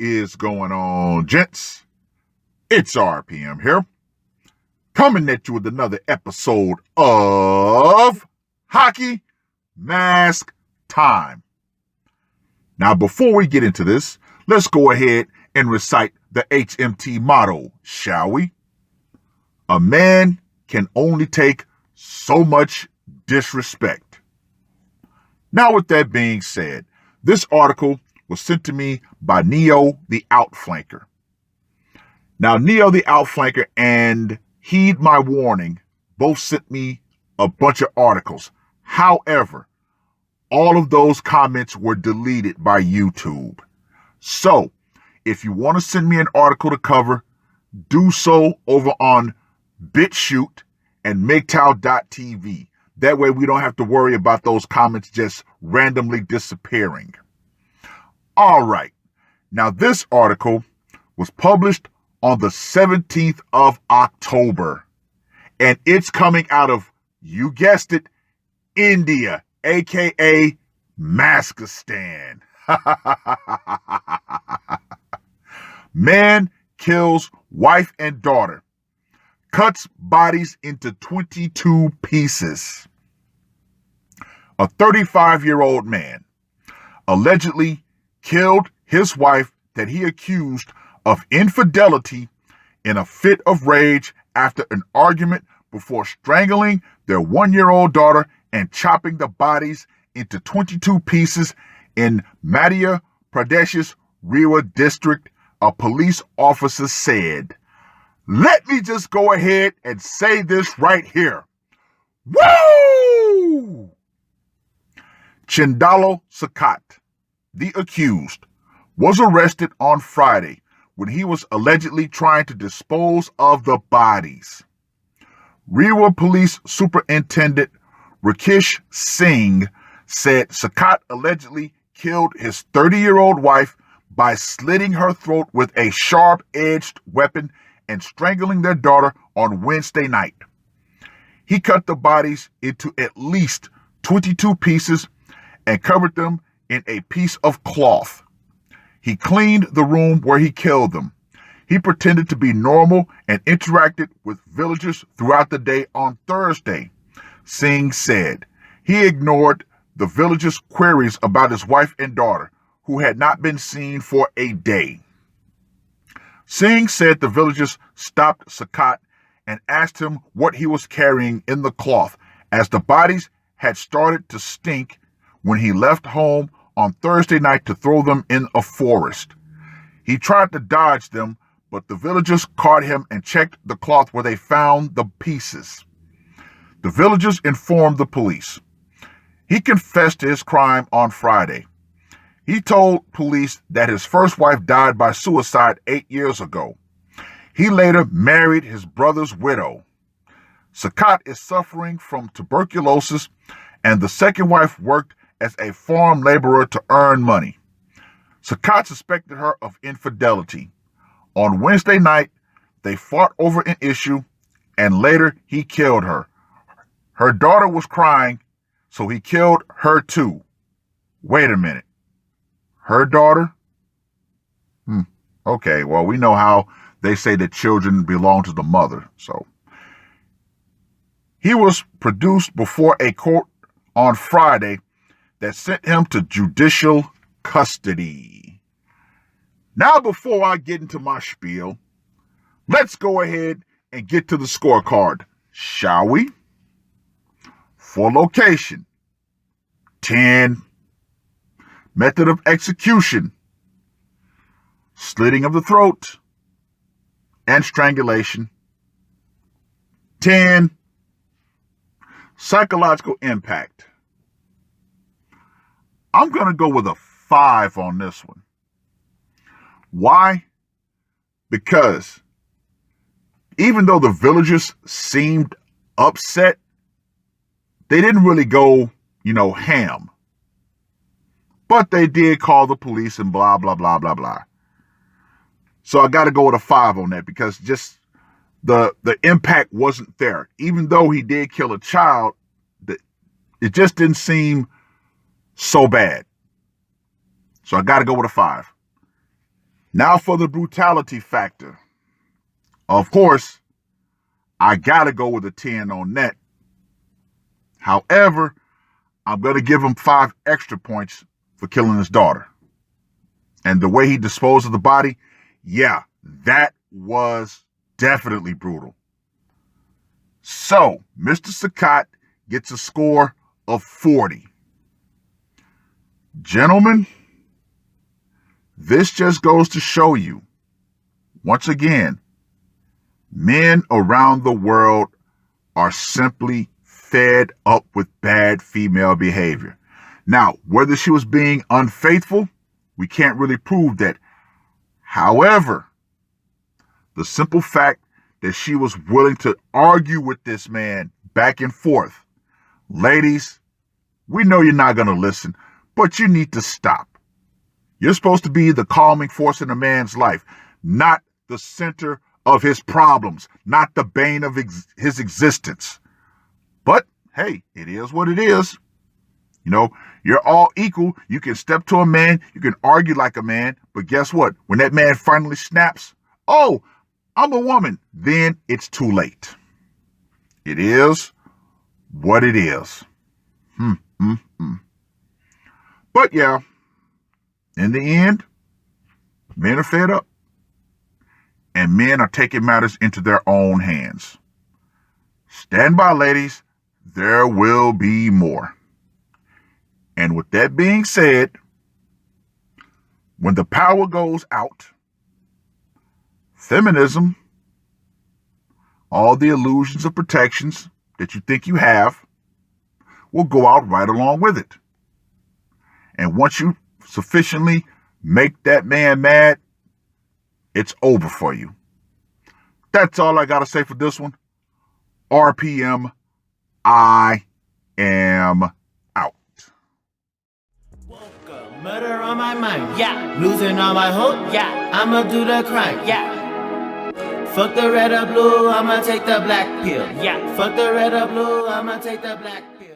is going on, gents? It's RPM here, coming at you with another episode of Hockey Mask Time. Now, before we get into this, let's go ahead and recite the HMT motto, shall we? A man can only take so much disrespect. Now, with that being said, this article was sent to me by Neo the Outflanker. Now, Neo the Outflanker and Heed My Warning both sent me a bunch of articles. However, all of those comments were deleted by YouTube. So, if you want to send me an article to cover, do so over on BitChute and Mgtow.tv. That way we don't have to worry about those comments just randomly disappearing. All right. Now, this article was published on the 17th of October, and it's coming out of, you guessed it, India, aka Maskistan. Man kills wife and daughter, cuts bodies into 22 pieces. A 35-year-old man allegedly killed his wife that he accused of infidelity in a fit of rage after an argument before strangling their 1-year-old daughter and chopping the bodies into 22 pieces in Madhya Pradesh's Rewa district, a police officer said. Let me just go ahead and say this right here. Woo! Chindalo Sakat, the accused, was arrested on Friday when he was allegedly trying to dispose of the bodies. Rewa Police Superintendent Rakesh Singh said Sakat allegedly killed his 30-year-old wife by slitting her throat with a sharp-edged weapon and strangling their daughter on Wednesday night. He cut the bodies into at least 22 pieces and covered them in a piece of cloth. He cleaned the room where he killed them. He pretended to be normal and interacted with villagers throughout the day on Thursday, Singh said. He ignored the villagers' queries about his wife and daughter, who had not been seen for a day. Singh said the villagers stopped Sakat and asked him what he was carrying in the cloth, as the bodies had started to stink when he left home on Thursday night to throw them in a forest. He tried to dodge them, but the villagers caught him and checked the cloth where they found the pieces. The villagers informed the police. He confessed to his crime on Friday. He told police that his first wife died by suicide 8 years ago. He later married his brother's widow. Sakat is suffering from tuberculosis, and the second wife worked as a farm laborer to earn money. Sakat suspected her of infidelity. On Wednesday night, they fought over an issue, and later he killed her. Her daughter was crying, so he killed her too. Wait a minute. Her daughter? Okay, well, we know how they say that children belong to the mother, so. He was produced before a court on Friday that sent him to judicial custody. Now, before I get into my spiel, let's go ahead and get to the scorecard, shall we? For location, 10. Method of execution, slitting of the throat and strangulation, 10. Psychological impact, I'm going to go with a 5 on this one. Why? Because even though the villagers seemed upset, they didn't really go, ham. But they did call the police and blah, blah, blah, blah, blah. So I got to go with a 5 on that because just the impact wasn't there. Even though he did kill a child, it just didn't seem so bad. So I got to go with a 5. Now for the brutality factor. Of course, I gotta go with a 10 on net. However, I'm gonna give him 5 extra points for killing his daughter. And the way he disposed of the body, yeah, that was definitely brutal. So, Mr. Sakat gets a score of 40. Gentlemen, this just goes to show you, once again, men around the world are simply fed up with bad female behavior. Now, whether she was being unfaithful, we can't really prove that. However, the simple fact that she was willing to argue with this man back and forth. Ladies, we know you're not going to listen, but you need to stop. You're supposed to be the calming force in a man's life, not the center of his problems, not the bane of his existence. But hey, it is what it is. You know, you're all equal. You can step to a man, you can argue like a man, but guess what? When that man finally snaps, oh, I'm a woman, then it's too late. It is what it is. But yeah, in the end, men are fed up. And men are taking matters into their own hands. Stand by, ladies. There will be more. And with that being said, when the power goes out, feminism, all the illusions of protections that you think you have, will go out right along with it. And once you sufficiently make that man mad, it's over for you. That's all I got to say for this one. RPM, I am out. Murder on my mind, yeah. Losing all my hope, yeah. I'ma do the crime, yeah. Fuck the red or blue, I'ma take the black pill, yeah. Fuck the red or blue, I'ma take the black pill.